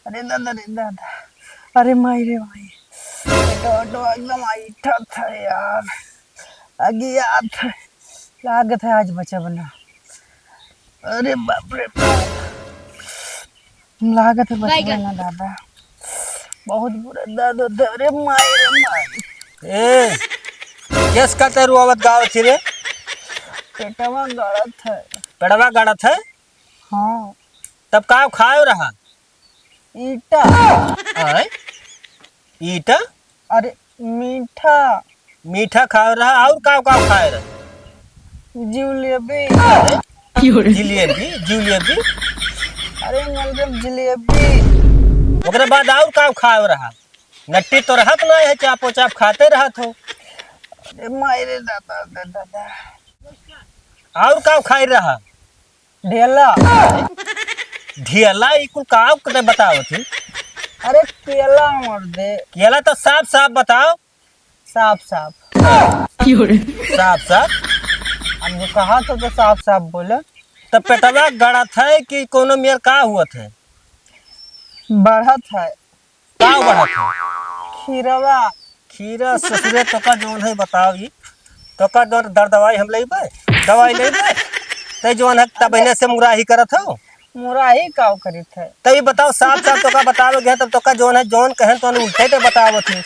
अरे दादा रे दादा, अरे माई रे माई, तो एकदम ऐठा था यार, अज्ञात है, लागत है आज बचा बना। अरे बाप रे बाप, लागत है बचा बना दादा, बहुत बुरा दर्द होता है। अरे माई रे माई, ए केस का तेरू अवत गाँव थी रे। पेटवा गड़त है। पेड़वा गड़त है। हाँ, तब का खाए रहा ईटा। आय ईटा अरे मीठा। मीठा खाए रहा और का खाए रहा। जलेबी। जिलेबी जिलेबी। अरे मतलब जलेबी। ओकरे बाद और का खाए रहा। नट्टी तो रहत नहीं है, चापो चाप खाते रहत हो। अरे मायरे दादा दादा, और का खाई रहा। ढेला। ढेला इकुल का कते बताओ थी। अरे केला मर दे। केला तो साफ साफ बताओ। साफ साफ साफ साफ। हमने कहा था तो साफ साफ बोले। तब पेटवा गड़त है कि कोनो मेर का हुआ थे। बढ़त है। का बढ़त है। खीरवा। खीरा ससुरे तो का जोन है बताओ। ये तो का दर्द दवाई हम लेबे, दवाई लेबे ते जोन है तब इने से मुराही करत हो। मुराही काव करित है। तभी बताओ साफ साफ तो का बतावे गए तब तो का जोन है जोन कहे तो उल्टे ते बतावो थी।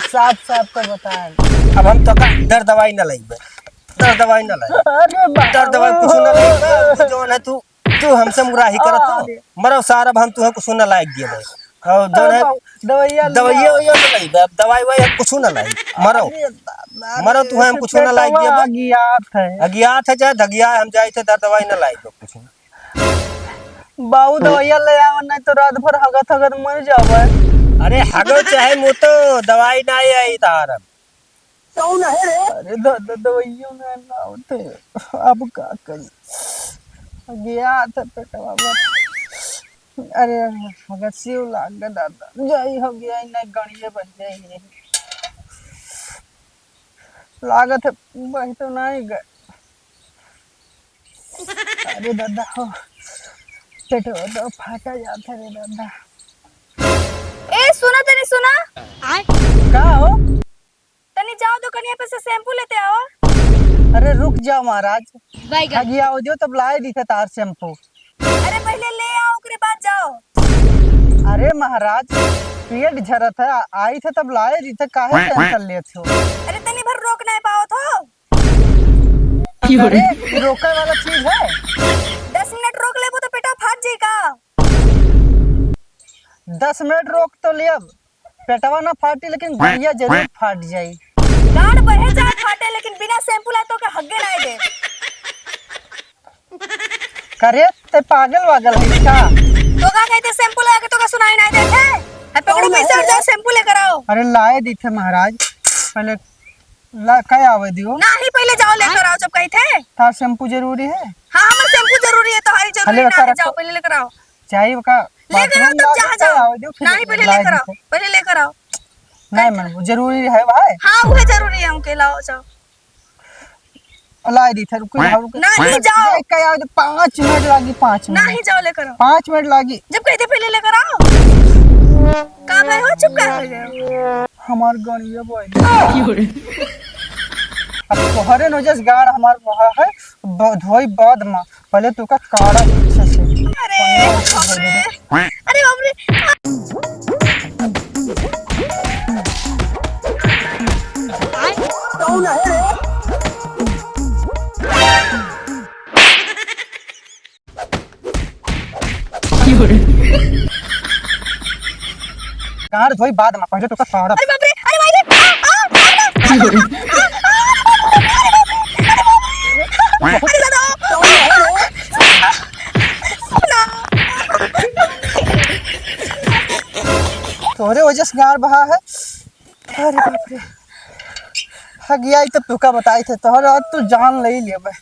साफ साफ तो बताए। अब हम तो का दर्द दवाई न लेबे, दर्द दवाई न ले। अरे दर्द दवाई कुछ न लेबे जोन है तू तू हमसे मुराही करत हो। मरो सारा हम तुहे कुछ न लायक दिए भाई। और जोन है दवाइया दवाइया वही न लेबे, दवाई वही कुछ न लाई। मरो मरो तुहे हम कुछ न लायक दिए भाई। अज्ञात है। अज्ञात है चाहे धगिया हम जाए थे दर्द दवाई न लाई दो कुछ। बाऊ दवाइया ले आवन नहीं तो रात भर हगत हगत मर जावे। अरे हगो चाहे मुतो दवाई ना आई तार। कौन है रे। अरे दादा दवाइयों में ना होते, अब का करी। गया था पेटवा में। अरे हगत सिव लाग गया दादा, जाई हो गया नहीं गणिये बन जाई। लागत है वही तो नहीं गए। अरे दादा हो, पेटवा तो फाटा जाता रे दादा। ए सुना तनी सुना। का हो। तनी जाओ दुकानिया पे से शैम्पू लेते आओ। अरे रुक जाओ महाराज, बैगन। गया हो जो तब लाए दी थे तार शैम्पू। अरे पहले ले आओ ओकरे बाद जाओ। अरे महाराज पेट झरत है, आई थे तब लाए दी थे, काहे टेंशन लेते हो। अरे तनी भर रोक नहीं पाओ तो। अरे ये रोकने वाला चीज है। 10 मिनट रोक लेबो तो पेटा फाट जाई का। 10 मिनट रोक तो लिया, पेटवा ना फाटी लेकिन गड़िया जरूर फाट जाई। गांड बढ़े जाए फाटे लेकिन बिना शैम्पू लाए तो के हग्गे नहीं दे। करे ते पागल वागल है क्या। तो का कहते शैम्पू लगा के तो का सुनाई नहीं देते। अब पकड़ो पैसा और जाओ शैम्पू लेकर आओ। अरे लाए दी थे महाराज, पहले ला काय आवे दियो। नहीं पहले जाओ लेकर आओ जब कही थे। तार शैम्पू जरूरी है। हाँ हमारा शैम्पू जरूरी है, तुम्हारी जरूरी नहीं। जाओ पहले लेकर आओ। चाहिए का लेकर आओ तब जहाँ जाओ। नहीं पहले लेकर आओ, पहले लेकर आओ। नहीं मन जरूरी है भाई। हाँ वो जरूरी है, उनके लाओ जाओ। लाई दी थे रुको नहीं जाओ। 5 मिनट लगी, 5 मिनट। नहीं जाओ लेकर आओ। 5 मिनट लगी। जब कहते पहले लेकर आओ। कहाँ गए हो, चुप कर गए। हमार गणिया बोल अब तोहरे नोजस गाड़ हमार वहा है धोई बाद में पहले तू का काड़ा अच्छे से। अरे बाप रे, अरे बाप रे। कौन है रे। गाड़ धोई बाद में पहले तू का काड़ा। अरे बाप रे, अरे भाई रे। अरे दादा। तोहरे वजह से गाड़ बहा है। अरे बाप रे, गया तो तू का बताई थे तोहरा तू जान ले लिया भाई।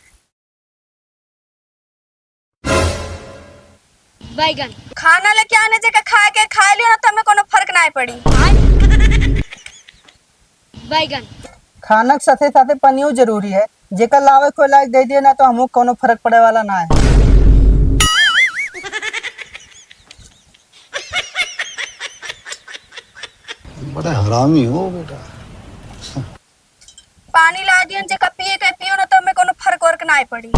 बैगन खाना लेके आने जगह खा के खा लियो ना तो हमें कोनो फर्क नहीं पड़ी। बैगन खाना के साथे साथे पनियो जरूरी है, जेकर लावे को लायक दे दिए ना तो हमको कोनो फर्क पड़े वाला ना है। बड़ा हरामी हो बेटा। पानी ला दियन जे का पिए के पियो ना तो हमें कोनो फर्क वर्क ना पड़ी।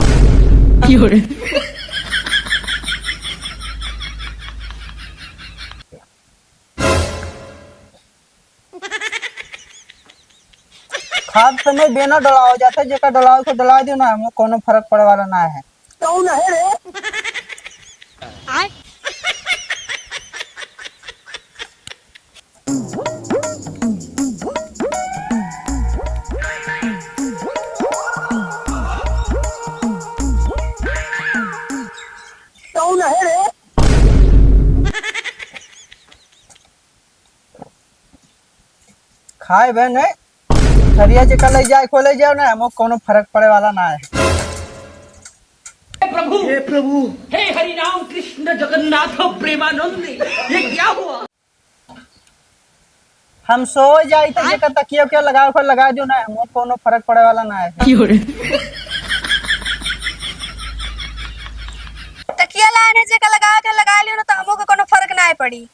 खाद समय बेना डलाओ जाता है, जेका डलाओ तो डला दियो ना, हमें कोनो फर्क पड़े वाला ना है। कौन है रे? कौन है रे? खाए बे नहीं थरिया जे कल जाए खोले जाओ ना, हमें कोनो फर्क पड़े वाला ना है। हे प्रभु, हे हरि राम कृष्ण जगन्नाथ प्रेमानंद, ये क्या हुआ? हम सो जाए तो जेका तकिया क्या लगाओ फिर लगा दियो ना, हमें कोनो फर्क पड़े वाला ना है। तकिया लाने जे का लगा लियो ना तो हमको कोनो फर्क ना पड़ी।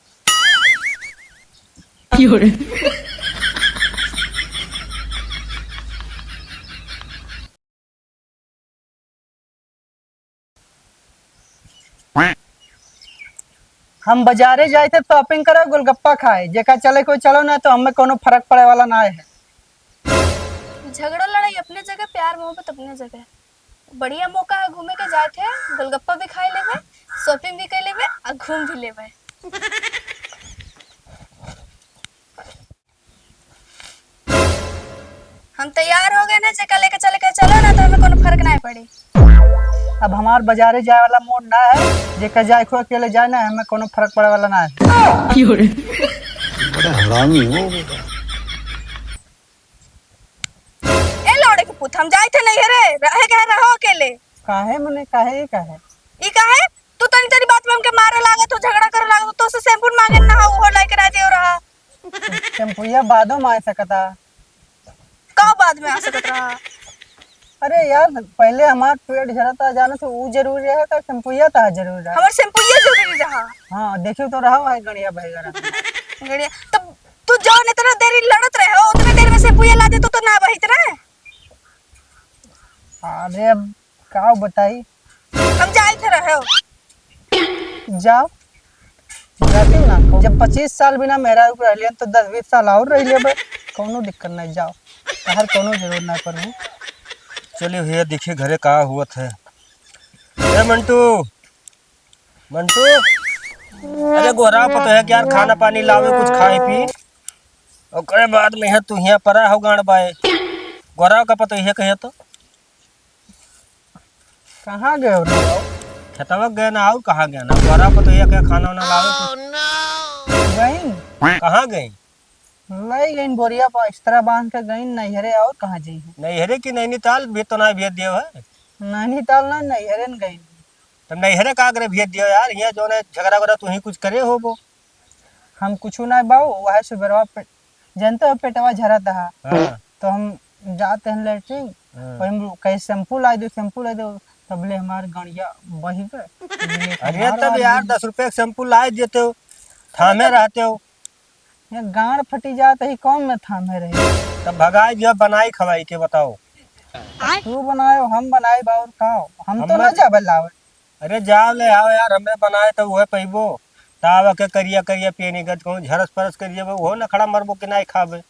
हम बाजारे जाए थे शॉपिंग करे गोलगप्पा खाए, जेका चले कोई चलो ना, तो हमें कोनो फर्क पड़े वाला ना है। झगड़ा लड़ाई अपने जगह, प्यार मोहब्बत अपने जगह। बढ़िया मौका है घूमे के जाए थे, गोलगप्पा भी खाई लेवे, शॉपिंग भी कर लेवे और घूम भी लेवे। हम तैयार हो गए ना, जेका लेके चलो ना तो हमें कोनो फर्क ना पड़ी। अब हमार बाजारे जाए वाला मूड ना है, जेका जाए को अकेले जाए ना, हमें कोनो फर्क पड़े वाला ना है। बड़ा हरामी हो बेटा। ए लौड़े के पुत, हम जाए थे नहीं रे, रहो अकेले। काहे मने काहे ई काहे? तू तनी तनी बात में हमके मारे लागत हो, झगड़ा करे लागत हो, तो से शैम्पू मांगे ना हो, वो लाइक रह दियो रहा। शैम्पूया बादों में आ सकता। का बाद में आ सकत रहा? अरे यार पहले हमार पेट झरता जाने से वो जरूरी है का शैम्पूया ता जरूरी है। हमर शैम्पू ये जरूरी रहा। हाँ देखियो तो रहा है गणिया बहेगा। गड़िया तब तू जो ने इतना देरी लड़त रहे हो, उतने देर में शैम्पू ये ला दे तो ना बहित रहे। अरे अब का बताई, हम जाए थे रहे हो। जाओ जाती ना, जब 25 साल बिना मेरा ऊपर रहलियन तो 10-20 साल और रह लेबे, कोनो दिक्कत नहीं। जाओ हर कोनो जरूर ना करूँ। चलिए भैया देखिए घरे का हुआ है। ए मंटू मंटू, अरे गोरा पता है क्या, खाना पानी लावे कुछ खाए पी, और करे बाद में है तू यहाँ परा हो गाड़ बाए। गोरा का पता है कहे तो कहाँ गए हो रे? खेतवा गए ना, और कहाँ गया ना? गोरा पता है क्या, खाना वाना लावे गई कहाँ गई? नहीं गई बोरिया पर इस तरह बांध के गई नैहरे, और कहाँ जी है? नैहरे की नैनीताल भी तो ना भेज दियो है। नैनीताल ना नैहरे न गई। तब नैहरे का करे भेज दियो यार, यहाँ जो है झगड़ा वगड़ा तू ही कुछ करे हो वो। हम कुछ ना बाबू, वह सुबरवा पे जनता पेटवा झरा था। हाँ। तो हम जाते हैं लेटरिन, और हम कहीं शैम्पू ला दो तबले हमारे गड़िया बही गए। अरे तब यार 10 रुपए शैम्पू ला देते हो, थामे रहते हो। गाड़ फटी जाता ही कौन में थामे रहे। तब भगाई जो बनाई खवाई के बताओ। तू बनाए हम बनाए बाउर खाओ, हम तो ना जाबे लावे। अरे जाओ ले आओ यार, हमें बनाए तो वह पैबो तावा के करिया करिया पियनी गत कहूँ झरस परस करिए वो न खड़ा मरबो कि नहीं खाबे।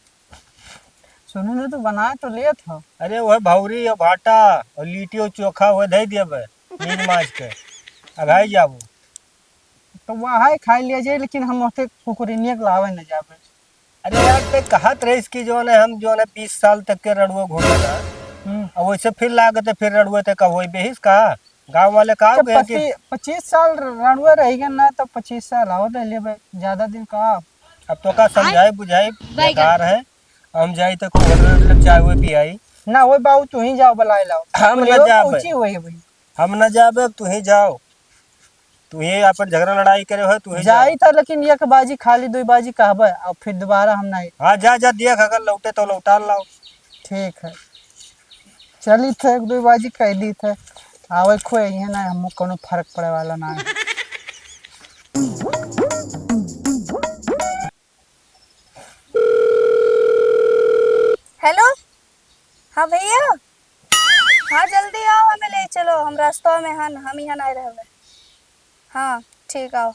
सुनो ना तो बनाए तो ले था। अरे वह भौरी और भाटा और लिट्टी और चोखा वह दे देबे नींद माज के अघाई जाबो। तो वह खा लिया जाए, लेकिन हम उसे कुकुरिनिया के लावे न जाबे। अरे यार ते कहत रहीस कि जो है हम जो है 20 साल तक के रड़ुआ घूमेला, और वैसे फिर लागत फिर रड़ुआ ते का वही बेहिस का गांव वाले का हो गए कि 25 साल रणुआ रहेगा ना, तो 25 साल और रह लेबे, ज्यादा दिन का। अब तो का समझाई बुझाई बेकार है। हम जाई तो को होटल चाय हुए पियाई ना वो बाबू तू ही जाओ बुलाए लाओ। हम न जाबे, भाई हम न जाबे, तू ही जाओ। तू ही अपन झगड़ा लड़ाई करे हो, तू ही जाई था, लेकिन एक बाजी खाली दो बाजी कहबे और फिर दोबारा हम नहीं। हाँ जा जा देख, अगर लौटे तो लौटा लाओ। ठीक है चली थे, एक दो बाजी कह दी थे, आवे खोए है ना, हमको कोनो फर्क पड़े वाला ना है। हाँ भैया, हाँ जल्दी आओ, हमें ले चलो, हम रास्ता में हन, हम यहाँ नहीं रहे। हाँ ठीक आओ।